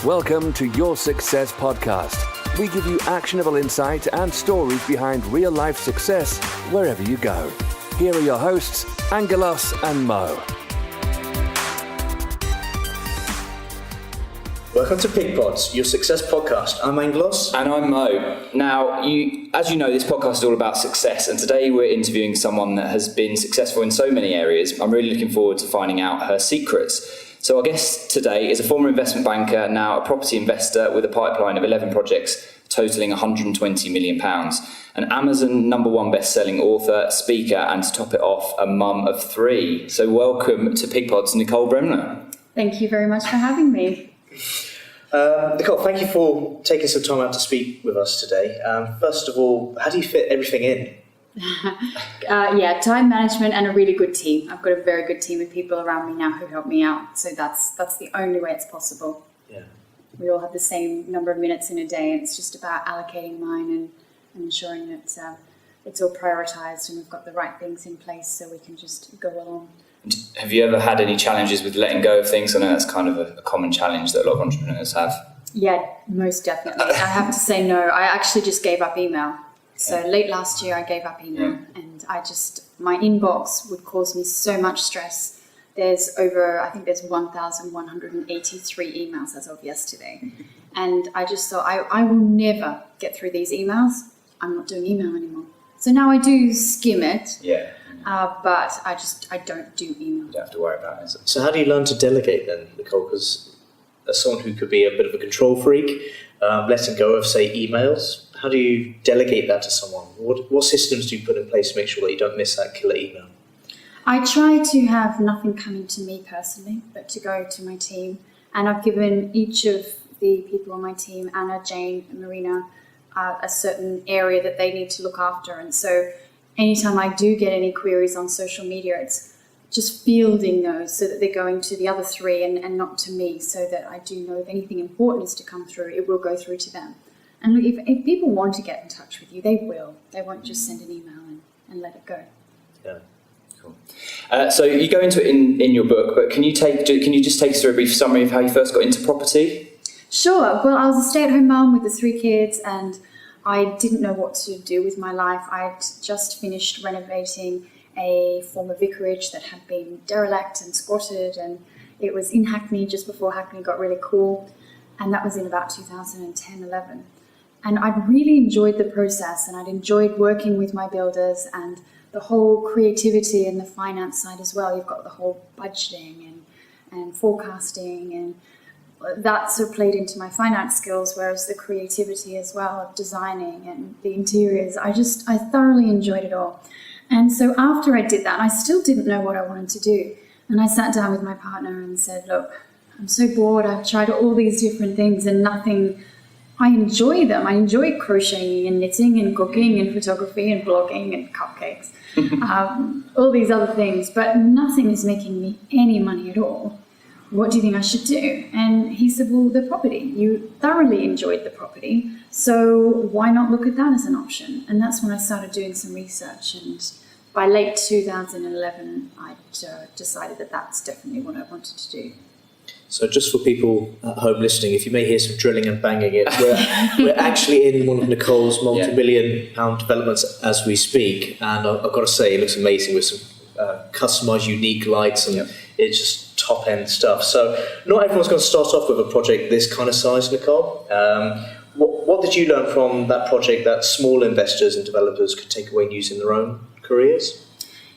Welcome to Your Success Podcast. We give you actionable insight and stories behind real-life success wherever you go. Here are your hosts, Angelos and Mo. Welcome to Pig Pods, Your Success Podcast. I'm Angelos. And I'm Mo. Now, as you know, this podcast is all about success, and today we're interviewing someone that has been successful in so many areas. I'm really looking forward to finding out her secrets. So our guest today is a former investment banker, now a property investor with a pipeline of 11 projects totaling £120 million, an Amazon #1 best-selling author, speaker, and to top it off, a mum of 3. So welcome to Pig Pods, Nicole Bremner. Thank you very much for having me. Nicole, thank you for taking some time out to speak with us today. First of all, how do you fit everything in? Time management and a really good team. I've got a very good team of people around me now who help me out. So that's the only way it's possible. Yeah. We all have the same number of minutes in a day, and it's just about allocating mine and ensuring that it's all prioritised and we've got the right things in place so we can just go along. Have you ever had any challenges with letting go of things? I know that's kind of a common challenge that a lot of entrepreneurs have. Yeah, most definitely. I have to say no. I actually just gave up email. So late last year I gave up email, and my inbox would cause me so much stress. There's 1,183 emails as of yesterday. And I just thought, I will never get through these emails. I'm not doing email anymore. So now I do skim it, but I don't do email. You don't have to worry about it. So how do you learn to delegate then, Nicole? Because as someone who could be a bit of a control freak, letting go of, say, emails, how do you delegate that to someone? What systems do you put in place to make sure that you don't miss that killer email? I try to have nothing coming to me personally, but to go to my team. And I've given each of the people on my team, Anna, Jane, and Marina, a certain area that they need to look after. And so anytime I do get any queries on social media, it's just fielding those so that they're going to the other 3 and not to me, so that I do know if anything important is to come through, it will go through to them. And look, if people want to get in touch with you, they will. They won't just send an email and let it go. Yeah. Cool. So you go into it in your book, but can you just take us through a brief summary of how you first got into property? Sure. Well, I was a stay-at-home mum with the 3 kids, and I didn't know what to do with my life. I'd just finished renovating a former vicarage that had been derelict and squatted, and it was in Hackney just before Hackney got really cool, and that was in about 2010-11. And I'd really enjoyed the process, and I'd enjoyed working with my builders and the whole creativity and the finance side as well. You've got the whole budgeting and forecasting, and that sort of played into my finance skills, whereas the creativity as well of designing and the interiors, I thoroughly enjoyed it all. And so after I did that, I still didn't know what I wanted to do. And I sat down with my partner and said, look, I'm so bored. I've tried all these different things and nothing. I enjoy them. I enjoy crocheting and knitting and cooking and photography and blogging and cupcakes, all these other things, but nothing is making me any money at all. What do you think I should do? And he said, well, the property. You thoroughly enjoyed the property, so why not look at that as an option? And that's when I started doing some research, and by late 2011, I decided that that's definitely what I wanted to do. So just for people at home listening, if you may hear some drilling and banging, we're actually in one of Nicole's multi-million-pound developments as we speak, and I've got to say, it looks amazing with some customised, unique lights, and it's just top-end stuff. So not everyone's going to start off with a project this kind of size, Nicole. What did you learn from that project that small investors and developers could take away and use in their own careers?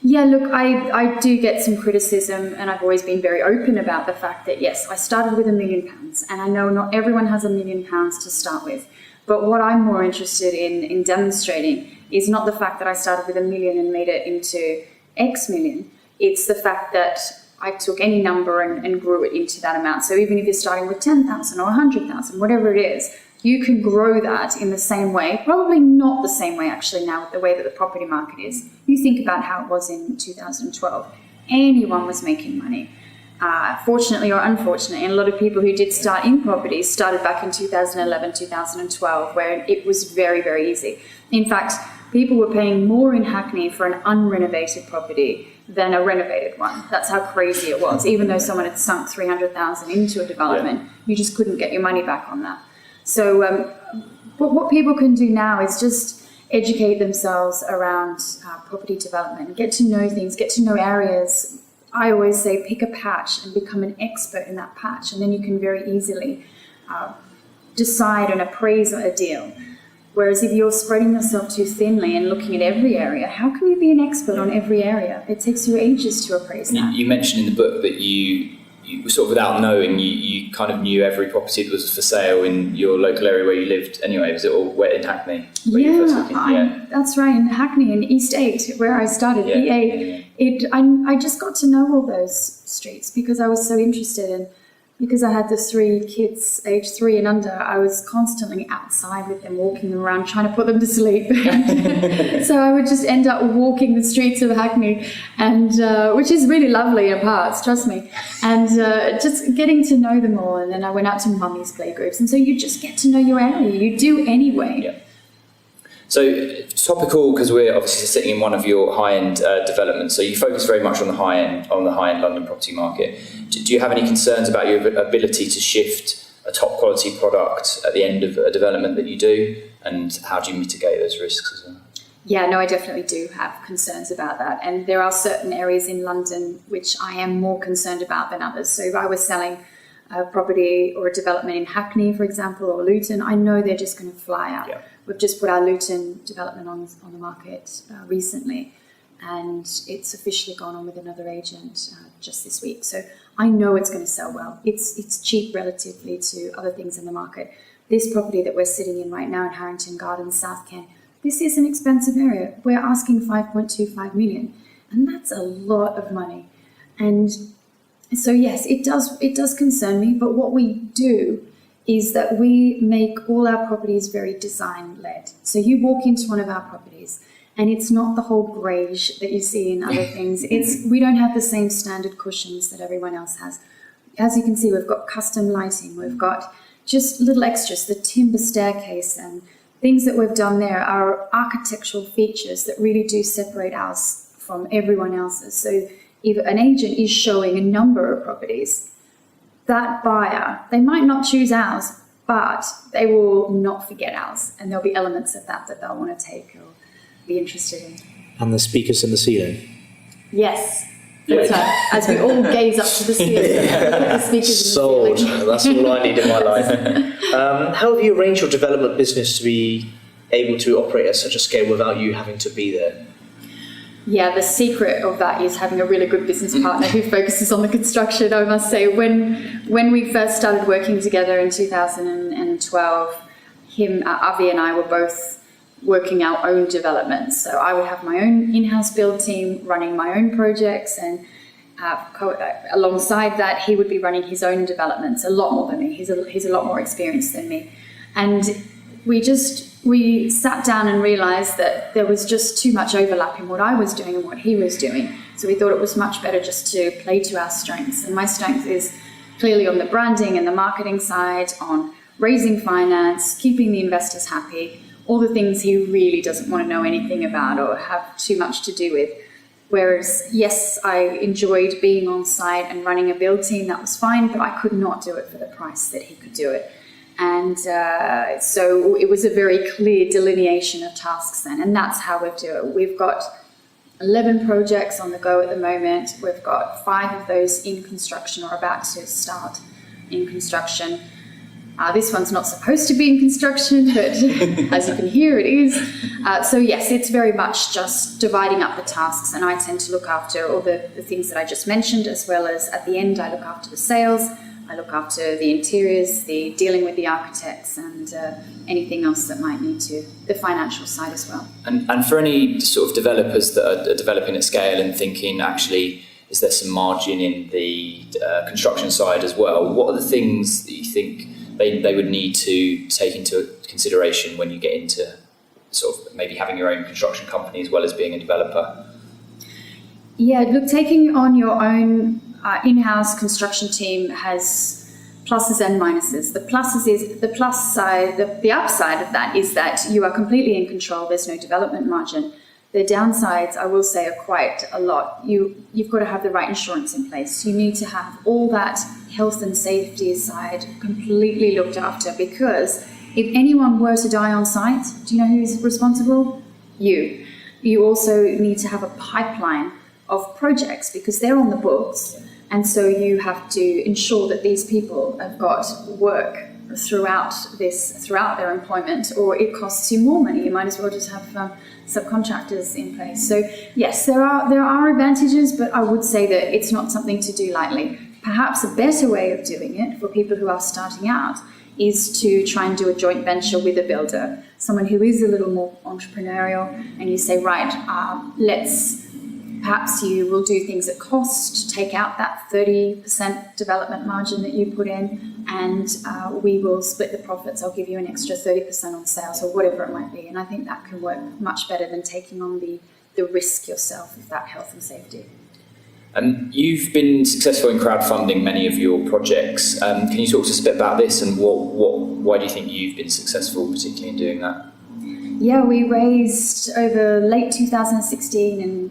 Yeah, look, I do get some criticism, and I've always been very open about the fact that, yes, I started with £1 million, and I know not everyone has £1 million to start with. But what I'm more interested in demonstrating is not the fact that I started with £1 million and made it into X million. It's the fact that I took any number and grew it into that amount. So even if you're starting with 10,000 or 100,000, whatever it is, you can grow that in the same way, probably not the same way actually now with the way that the property market is. You think about how it was in 2012. Anyone was making money. Fortunately or unfortunately, and a lot of people who did start in properties started back in 2011, 2012, where it was very, very easy. In fact, people were paying more in Hackney for an unrenovated property than a renovated one. That's how crazy it was. Even though someone had sunk 300,000 into a development, you just couldn't get your money back on that. So what people can do now is just educate themselves around property development, get to know things, get to know areas. I always say pick a patch and become an expert in that patch, and then you can very easily decide and appraise a deal. Whereas if you're spreading yourself too thinly and looking at every area, how can you be an expert on every area? It takes you ages to appraise that. You mentioned in the book that you sort of without knowing, you kind of knew every property that was for sale in your local area where you lived anyway. Was it all in Hackney? That's right, in Hackney, in East 8, where I started, E8. I just got to know all those streets because I was so interested in. Because I had the 3 kids, age 3 and under, I was constantly outside with them, walking them around, trying to put them to sleep. So I would just end up walking the streets of Hackney, and which is really lovely in parts, trust me. And just getting to know them all. And then I went out to mummies' playgroups. And so you just get to know your area. You do anyway. Yeah. So topical, because we're obviously sitting in one of your high-end developments. So you focus very much on the high-end London property market. Do you have any concerns about your ability to shift a top-quality product at the end of a development that you do, and how do you mitigate those risks as well? Yeah, no, I definitely do have concerns about that. And there are certain areas in London which I am more concerned about than others. So if I was selling a property or a development in Hackney, for example, or Luton, I know they're just going to fly out. Yeah. We've just put our Luton development on the market recently, and it's officially gone on with another agent just this week. So I know it's going to sell well. It's cheap relatively to other things in the market. This property that we're sitting in right now in Harrington Gardens, South Kent, this is an expensive area. We're asking 5.25 million, and that's a lot of money. And so yes, it does concern me, but what we do is that we make all our properties very design-led. So you walk into one of our properties, and it's not the whole greige that you see in other things. We don't have the same standard cushions that everyone else has. As you can see, we've got custom lighting, we've got just little extras, the timber staircase, and things that we've done there are architectural features that really do separate ours from everyone else's. So if an agent is showing a number of properties, that buyer, they might not choose ours, but they will not forget ours, and there'll be elements of that they'll want to take or be interested in. And the speakers in the ceiling. Yes. That's right. As we all gaze up to the ceiling, look at the speakers Sold. in the ceiling. That's all I need in my life. How have you arranged your development business to be able to operate at such a scale without you having to be there? Yeah, the secret of that is having a really good business partner who focuses on the construction. I must say, when we first started working together in 2012, Avi and I were both working our own developments. So I would have my own in-house build team running my own projects, and alongside that, he would be running his own developments, a lot more than me. He's a lot more experienced than me. And we sat down and realised that there was just too much overlap in what I was doing and what he was doing. So we thought it was much better just to play to our strengths. And my strength is clearly on the branding and the marketing side, on raising finance, keeping the investors happy, all the things he really doesn't want to know anything about or have too much to do with. Whereas, yes, I enjoyed being on site and running a build team, that was fine, but I could not do it for the price that he could do it. And so it was a very clear delineation of tasks then, and that's how we do it. We've got 11 projects on the go at the moment. We've got 5 of those in construction or about to start in construction. This one's not supposed to be in construction, but as you can hear, it is. So yes, it's very much just dividing up the tasks, and I tend to look after all the things that I just mentioned, as well as at the end I look after the sales, I look after the interiors, the dealing with the architects, and anything else that might need to, the financial side as well. And for any sort of developers that are developing at scale and thinking, actually, is there some margin in the construction side as well? What are the things that you think they would need to take into consideration when you get into sort of maybe having your own construction company as well as being a developer? Yeah, look, taking on your own in-house construction team has pluses and minuses. The pluses is the plus side. The upside of that is that you are completely in control. There's no development margin. The downsides, I will say, are quite a lot. You've got to have the right insurance in place. You need to have all that health and safety side completely looked after, because if anyone were to die on site, do you know who's responsible? You. You also need to have a pipeline of projects because they're on the books. And so you have to ensure that these people have got work throughout their employment, or it costs you more money. You might as well just have subcontractors in place. So yes, there are advantages, but I would say that it's not something to do lightly. Perhaps a better way of doing it for people who are starting out is to try and do a joint venture with a builder, someone who is a little more entrepreneurial, and you say, right, perhaps you will do things at cost, take out that 30% development margin that you put in, and we will split the profits. I'll give you an extra 30% on sales, or whatever it might be. And I think that can work much better than taking on the risk yourself of that health and safety. And you've been successful in crowdfunding many of your projects. Can you talk to us a bit about this, and why do you think you've been successful, particularly in doing that? Yeah, we raised over late 2016 and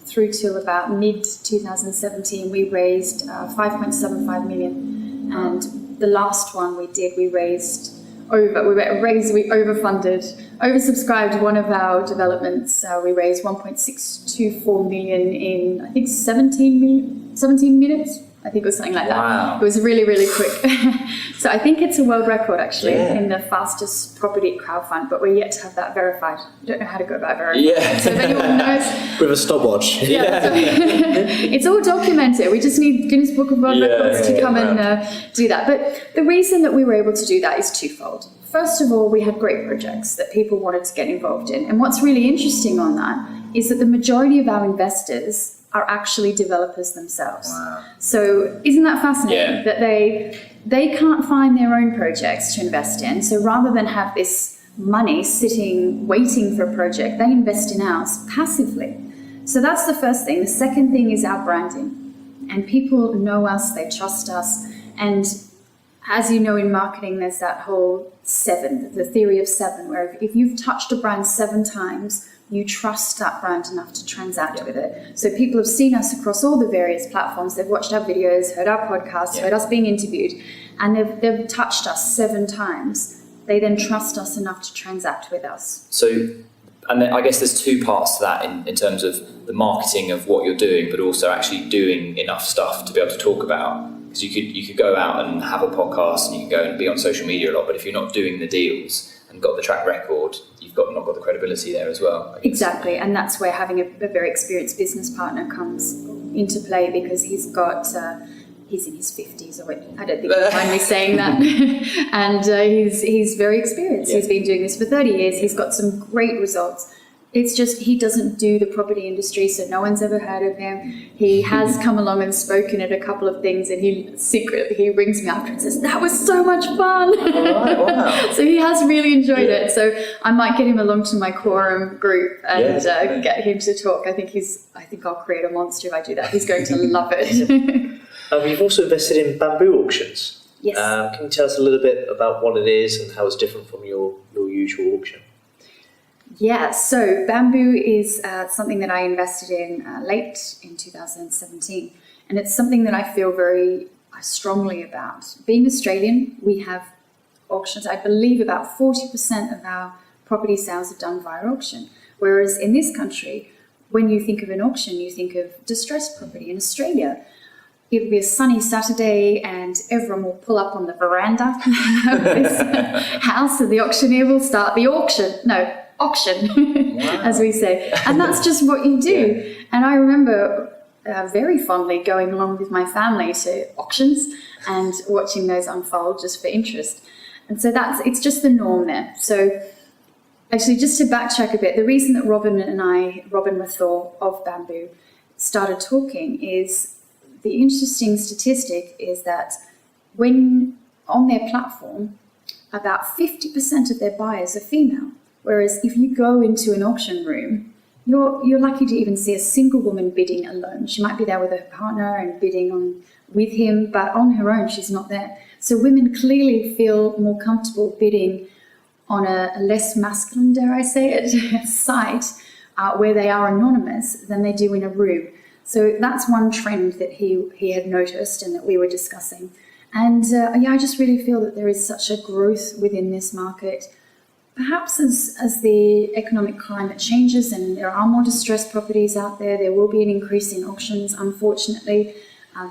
through to about mid-2017, we raised 5.75 million. And the last one we did, we oversubscribed one of our developments. We raised 1.624 million in, I think, 17 minutes. I think it was something like that. Wow. It was really, really quick. So I think it's a world record, actually, in the fastest property crowdfund, but we're yet to have that verified. I don't know how to go about verifying. Yeah. So if anyone knows... With a stopwatch. Yeah. It's all documented. We just need Guinness Book of World Records to come and do that. But the reason that we were able to do that is twofold. First of all, we had great projects that people wanted to get involved in. And what's really interesting on that is that the majority of our investors are actually developers themselves. Wow. So isn't that fascinating that they can't find their own projects to invest in? So rather than have this money sitting waiting for a project, they invest in ours passively. So that's the first thing. The second thing is our branding. And people know us, they trust us. And as you know, in marketing, there's that whole 7, the theory of 7, where if you've touched a brand 7 times, you trust that brand enough to transact with it. So people have seen us across all the various platforms. They've watched our videos, heard our podcasts, heard us being interviewed, and they've touched us 7 times. They then trust us enough to transact with us. So, and then I guess there's 2 parts to that in terms of the marketing of what you're doing, but also actually doing enough stuff to be able to talk about. Because you could go out and have a podcast, and you can go and be on social media a lot, but if you're not doing the deals and got the track record, you've not got the credibility there as well. Exactly, and that's where having a very experienced business partner comes into play, because he's in his 50s, or I don't think you'll mind me saying that, and he's very experienced. He's been doing this for 30 years. He's got some great results. It's just he doesn't do the property industry, so no one's ever heard of him. He has come along and spoken at a couple of things, and he rings me after and says, "That was so much fun." Right, wow. So he has really enjoyed it. So I might get him along to my quorum group and get him to talk. I think I'll create a monster if I do that. He's going to love it. You've also invested in bamboo auctions. Yes. Can you tell us a little bit about what it is and how it's different from your usual auction? Yeah, so bamboo is something that I invested in late in 2017, and it's something that I feel very strongly about. Being Australian, we have auctions. I believe about 40% of our property sales are done via auction, whereas in this country, when you think of an auction, you think of distressed property. In Australia, it'll be a sunny Saturday and everyone will pull up on the veranda of this house, and the auctioneer will start the auction, as we say. And that's just what you do. Yeah. And I remember very fondly going along with my family to auctions and watching those unfold just for interest. And so it's just the norm there. So actually, just to backtrack a bit, the reason that Robin Mathor of Bamboo started talking is the interesting statistic is that when on their platform, about 50% of their buyers are female. Whereas if you go into an auction room, you're lucky to even see a single woman bidding alone. She might be there with her partner and bidding with him, but on her own, she's not there. So women clearly feel more comfortable bidding on a less masculine, dare I say it, site where they are anonymous than they do in a room. So that's one trend that he had noticed and that we were discussing. And I just really feel that there is such a growth within this market. Perhaps as the economic climate changes and there are more distressed properties out there, there will be an increase in auctions. Unfortunately,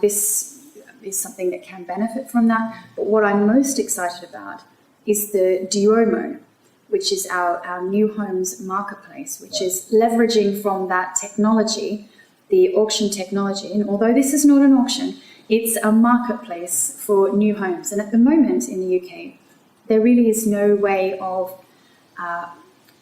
this is something that can benefit from that. But what I'm most excited about is the Duomo, which is our new homes marketplace, which is leveraging from that technology, the auction technology. And although this is not an auction, it's a marketplace for new homes. And at the moment in the UK, there really is no way of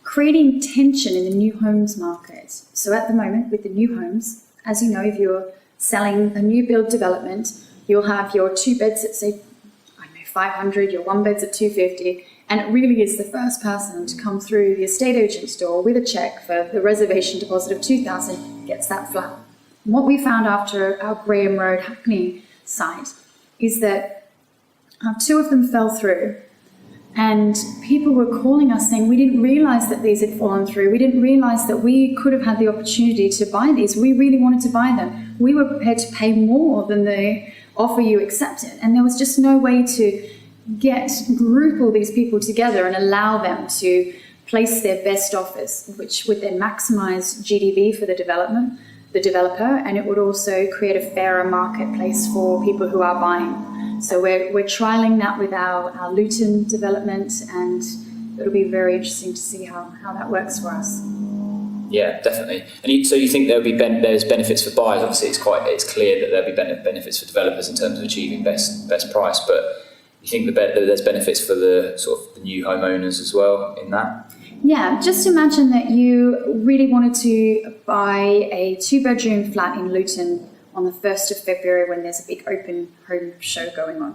creating tension in the new homes market. So at the moment with the new homes, as you know, if you're selling a new build development, you'll have your 2 beds at say, 500, your 1 beds at 250, and it really is the first person to come through the estate agent's door with a check for the reservation deposit of 2,000 gets that flat. And what we found after our Graham Road Hackney site is that 2 of them fell through, and people were calling us saying, we didn't realize that these had fallen through. We didn't realize that we could have had the opportunity to buy these. We really wanted to buy them. We were prepared to pay more than the offer you accepted. And there was just no way to group all these people together and allow them to place their best offers, which would then maximize GDV for the developer, and it would also create a fairer marketplace for people who are buying. So we're trialing that with our Luton development, and it'll be very interesting to see how that works for us. Yeah, definitely. And so you think there's benefits for buyers? Obviously, it's clear that there'll be benefits for developers in terms of achieving best price, but you think that there's benefits for the sort of the new homeowners as well in that? Yeah, just imagine that you really wanted to buy a 2-bedroom flat in Luton on the 1st of February when there's a big open home show going on.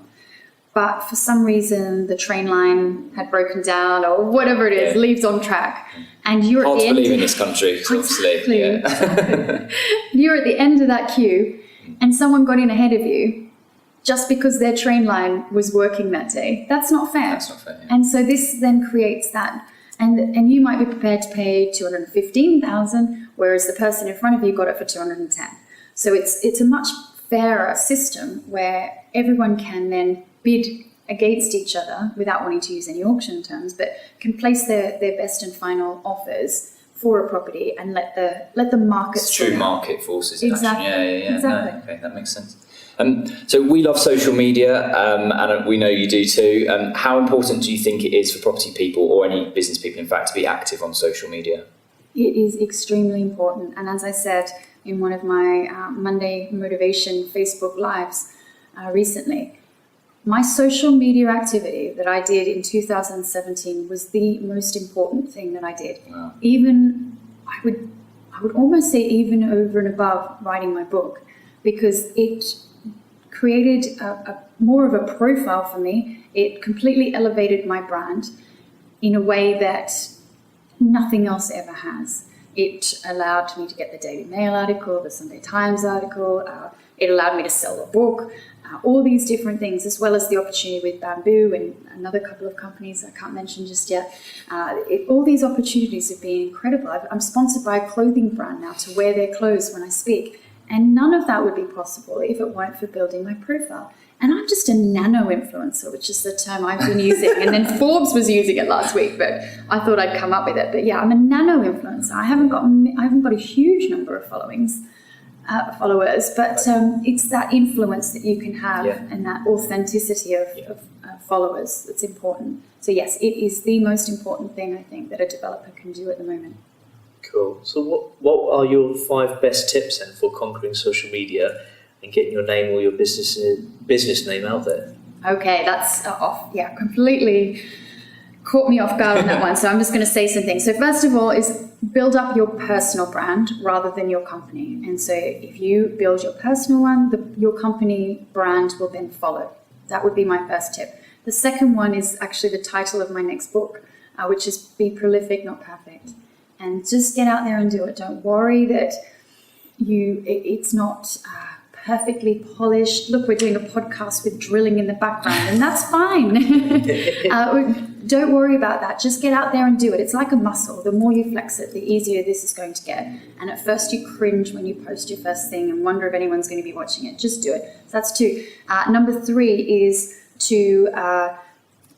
But for some reason, the train line had broken down or whatever it is, leaves on track. And you're hard at the to end. believe in this country, obviously. Exactly. You're at the end of that queue and someone got in ahead of you just because their train line was working that day. That's not fair. That's not fair, yeah. And so this then creates that. And you might be prepared to pay $215,000, whereas the person in front of you got it for $210,000. So it's a much fairer system where everyone can then bid against each other without wanting to use any auction terms, but can place their best and final offers for a property and let the market. It's true market forces in action. Exactly. Yeah. Exactly. No, okay, that makes sense. So we love social media, and we know you do too. How important do you think it is for property people, or any business people, in fact, to be active on social media? It is extremely important. And as I said in one of my Monday Motivation Facebook Lives recently, my social media activity that I did in 2017 was the most important thing that I did. Wow. Even, I would almost say even over and above writing my book, because it created a more of a profile for me. It completely elevated my brand in a way that nothing else ever has. It allowed me to get the Daily Mail article, the Sunday Times article. It allowed me to sell a book, all these different things, as well as the opportunity with Bamboo and another couple of companies I can't mention just yet. All these opportunities have been incredible. I'm sponsored by a clothing brand now to wear their clothes when I speak. And none of that would be possible if it weren't for building my profile. And I'm just a nano influencer, which is the term I've been using. And then Forbes was using it last week, but I thought I'd come up with it. But yeah, I'm a nano influencer. I haven't got a huge number of followers, but it's that influence that you can have and that authenticity of followers that's important. So yes, it is the most important thing I think that a developer can do at the moment. Cool. So what are your 5 best tips then for conquering social media and getting your name or your business name out there? Okay, that's completely caught me off guard on that one. So I'm just going to say some things. So first of all is build up your personal brand rather than your company. And so if you build your personal one, your company brand will then follow. That would be my first tip. The second one is actually the title of my next book, which is Be Prolific, Not Perfect. And just get out there and do it. Don't worry that it's not perfectly polished. Look, we're doing a podcast with drilling in the background, and that's fine. Don't worry about that. Just get out there and do it. It's like a muscle. The more you flex it, the easier this is going to get. And at first you cringe when you post your first thing and wonder if anyone's going to be watching it. Just do it. So that's 2. Number 3 is to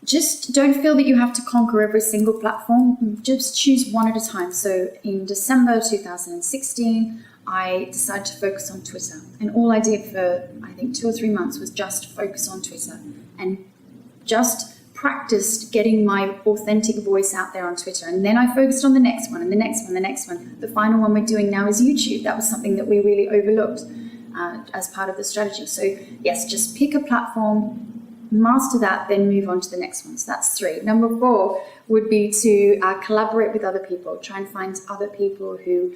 just don't feel that you have to conquer every single platform. Just choose one at a time. So in December 2016, I decided to focus on Twitter. And all I did for, I think, 2 or 3 months was just focus on Twitter and just practiced getting my authentic voice out there on Twitter. And then I focused on the next one and the next one, the next one. The final one we're doing now is YouTube. That was something that we really overlooked as part of the strategy. So yes, just pick a platform, master that, then move on to the next one. So that's 3. Number 4 would be to collaborate with other people. Try and find other people who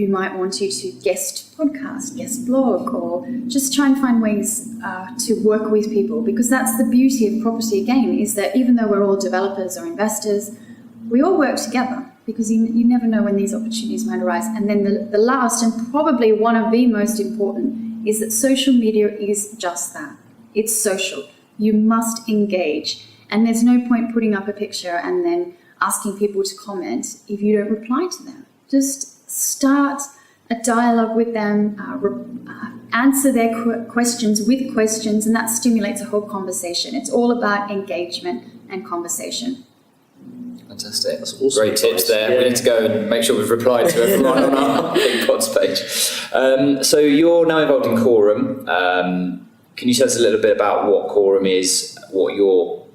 might want you to guest podcast, guest blog, or just try and find ways to work with people, because that's the beauty of property again, is that even though we're all developers or investors, we all work together, because you never know when these opportunities might arise. And then the last, and probably one of the most important, is that social media is just that. It's social. You must engage. And there's no point putting up a picture and then asking people to comment if you don't reply to them. Just start a dialogue with them, answer their questions with questions, and that stimulates a whole conversation. It's all about engagement and conversation. Fantastic. That's awesome. Great tips there. Yeah. We need to go and make sure we've replied to everyone on our Big Pods page. So you're now involved in Quorum. Can you tell us a little bit about what Quorum is, what your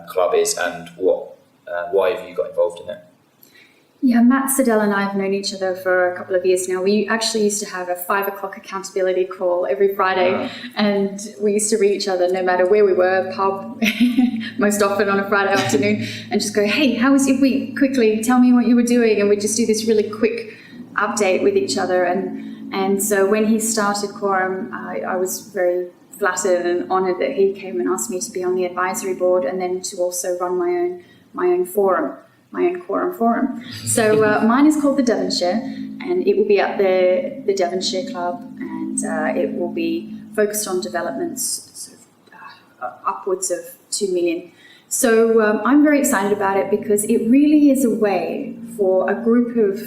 club is, and why have you got involved in it? Yeah, Matt Siddell and I have known each other for a couple of years now. We actually used to have a 5 o'clock accountability call every Friday, and we used to read each other no matter where we were, pub, most often on a Friday afternoon, and just go, hey, how was your week? Quickly, tell me what you were doing. And we'd just do this really quick update with each other. And so when he started Quorum, I was very flattered and honoured that he came and asked me to be on the advisory board, and then to also run my own forum. My own Quorum forum. So mine is called the Devonshire, and it will be at the Devonshire Club, and it will be focused on developments sort of upwards of 2 million. So I'm very excited about it, because it really is a way for a group of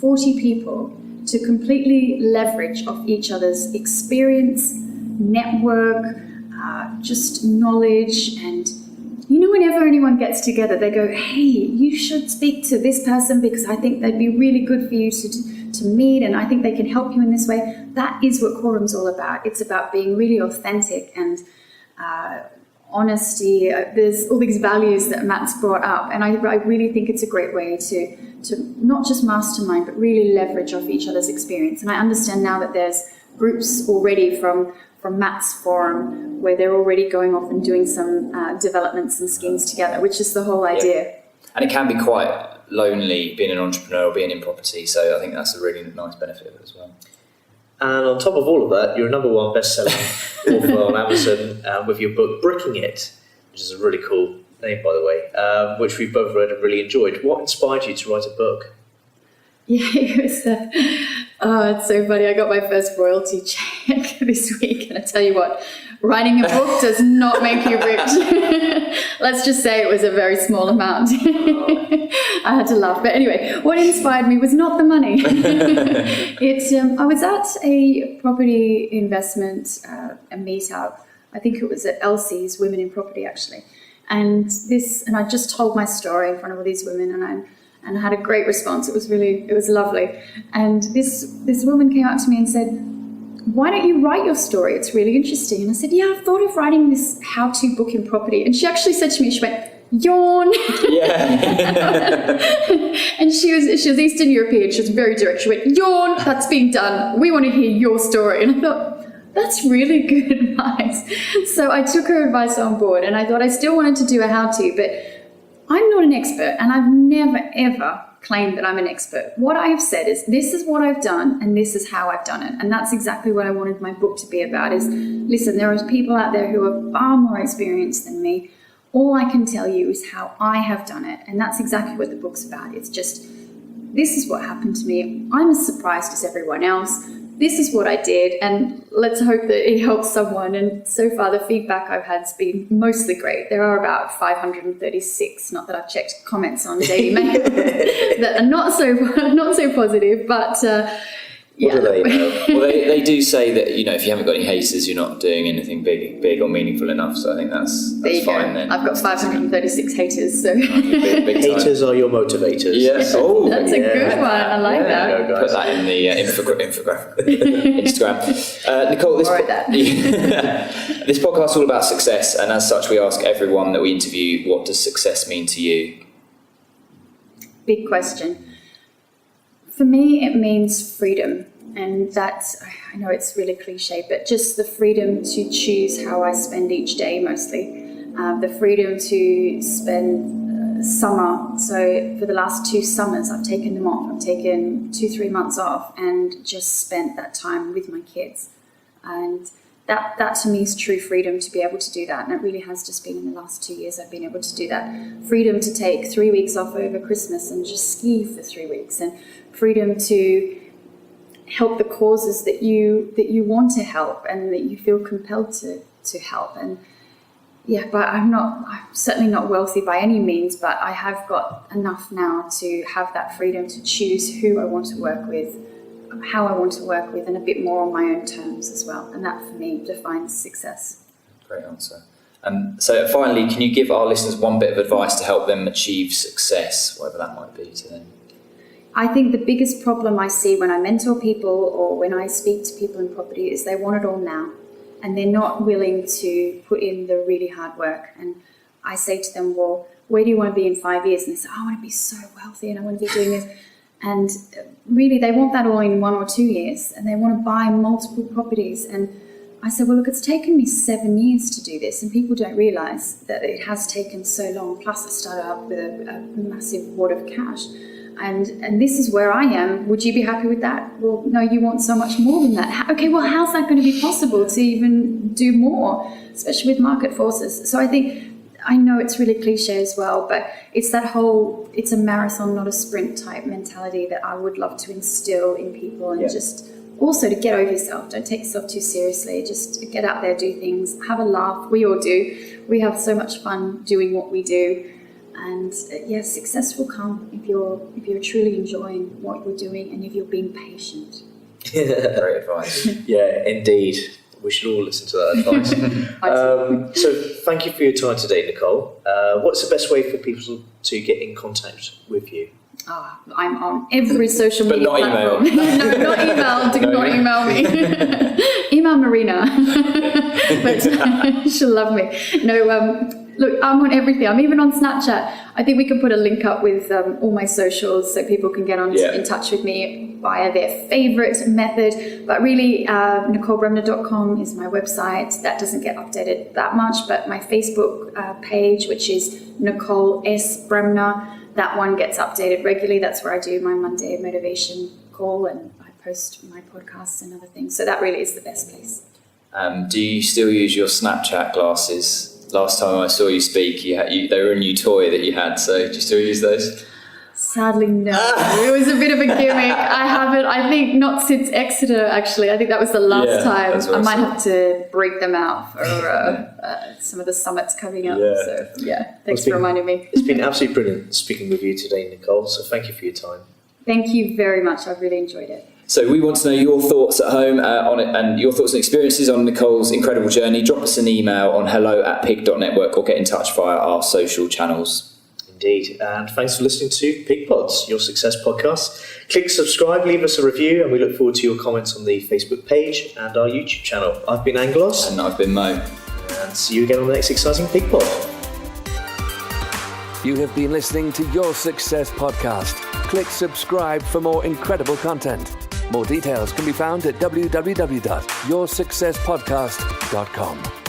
40 people to completely leverage off each other's experience, network, just knowledge. And whenever anyone gets together, they go, hey, you should speak to this person, because I think they'd be really good for you to meet, and I think they can help you in this way. That is what Quorum's all about. It's about being really authentic and honesty. There's all these values that Matt's brought up, and I really think it's a great way to not just mastermind, but really leverage off each other's experience. And I understand now that there's groups already from Matt's forum where they're already going off and doing some developments and schemes together, which is the whole idea. Yeah. And it can be quite lonely being an entrepreneur or being in property, so I think that's a really nice benefit of it as well. And on top of all of that, you're a #1 best-selling author on Amazon with your book Bricking It, which is a really cool name, by the way, which we've both read and really enjoyed. What inspired you to write a book? Yeah, it was. It's so funny. I got my first royalty check this week, and I tell you what, writing a book does not make you rich. Let's just say it was a very small amount. I had to laugh. But anyway, what inspired me was not the money. I was at a property investment, a meetup. I think it was at Elsie's, Women in Property, actually. And I just told my story in front of all these women, and I had a great response. It was lovely. And this woman came up to me and said, why don't you write your story? It's really interesting. And I said, yeah, I've thought of writing this how-to book in property. And she actually said to me, she went, yawn. Yeah. And she was Eastern European. She was very direct. She went, yawn, that's being done. We want to hear your story. And I thought, that's really good advice. So I took her advice on board, and I thought I still wanted to do a how-to, but I'm not an expert, and I've never, ever claimed that I'm an expert. What I have said is, this is what I've done, and this is how I've done it. And that's exactly what I wanted my book to be about, is, listen, there are people out there who are far more experienced than me. All I can tell you is how I have done it. And that's exactly what the book's about. It's just, this is what happened to me. I'm as surprised as everyone else. this is what I did, and let's hope that it helps someone. And so far, the feedback I've had has been mostly great. There are about 536, not that I've checked, comments on Daily Mail that are not so positive, but What do they know? Well, they do say that, if you haven't got any haters, you're not doing anything big or meaningful enough. So I think that's fine then. I've got 536 haters, so Big Haters are your motivators. Yes. Oh, that's a good one. I like that. Put that in the infographic Instagram. Nicole, this this podcast is all about success, and as such, we ask everyone that we interview, what does success mean to you? Big question. For me, it means freedom, and that's, I know it's really cliche, but just the freedom to choose how I spend each day mostly. The freedom to spend summer. So for the last 2 summers, I've taken them off. I've taken 2-3 months off and just spent that time with my kids. And that to me is true freedom, to be able to do that. And it really has just been in the last 2 years I've been able to do that. Freedom to take 3 weeks off over Christmas and just ski for 3 weeks, and freedom to help the causes that you want to help and that you feel compelled to help. And but I'm certainly not wealthy by any means, but I have got enough now to have that freedom to choose who I want to work with, how I want to work with, and a bit more on my own terms as well. And that for me defines success. Great answer. So finally, can you give our listeners one bit of advice to help them achieve success, whatever that might be to them? I think the biggest problem I see when I mentor people or when I speak to people in property is they want it all now, and they're not willing to put in the really hard work. And I say to them, well, where do you want to be in 5 years? And they say, I want to be so wealthy and I want to be doing this. And really, they want that all in 1 or 2 years, and they want to buy multiple properties. And I said, well, look, it's taken me 7 years to do this, and people don't realise that it has taken so long. Plus, I started out with a massive wad of cash. And this is where I am. Would you be happy with that? Well, no, you want so much more than that. Okay, well, how's that going to be possible to even do more, especially with market forces? So I know it's really cliche as well, but it's that whole, it's a marathon, not a sprint type mentality that I would love to instill in people, and just also to get over yourself. Don't take yourself too seriously. Just get out there, do things, have a laugh. We all do. We have so much fun doing what we do. And success will come if you're truly enjoying what you're doing and if you're being patient. Great advice. Yeah, indeed. We should all listen to that advice. So thank you for your time today, Nicole. What's the best way for people to get in contact with you? I'm on every social media but not platform. Email. No, not email. Do not email me. Email Marina. But she'll love me. No, look, I'm on everything. I'm even on Snapchat. I think we can put a link up with all my socials so people can get in touch with me via their favourite method. But really, NicoleBremner.com is my website. That doesn't get updated that much. But my Facebook page, which is Nicole S. Bremner, that one gets updated regularly. That's where I do my Monday motivation call, and I post my podcasts and other things. So that really is the best place. Do you still use your Snapchat glasses? Last time I saw you speak, they were a new toy that you had, so do you still use those? Sadly, no. It was a bit of a gimmick. I haven't, I think not since Exeter, actually. I think that was the last time. I might have to break them out for some of the summits coming up. Yeah. So, thanks for reminding me. It's been absolutely brilliant speaking with you today, Nicole, so thank you for your time. Thank you very much. I've really enjoyed it. So we want to know your thoughts at home on it, and your thoughts and experiences on Nicole's incredible journey. Drop us an email on hello@pig.network or get in touch via our social channels. Indeed. And thanks for listening to Pig Pods, your success podcast. Click subscribe, leave us a review, and we look forward to your comments on the Facebook page and our YouTube channel. I've been Angelos. And I've been Mo. And see you again on the next exciting Pig Pod. You have been listening to Your Success Podcast. Click subscribe for more incredible content. More details can be found at www.yoursuccesspodcast.com.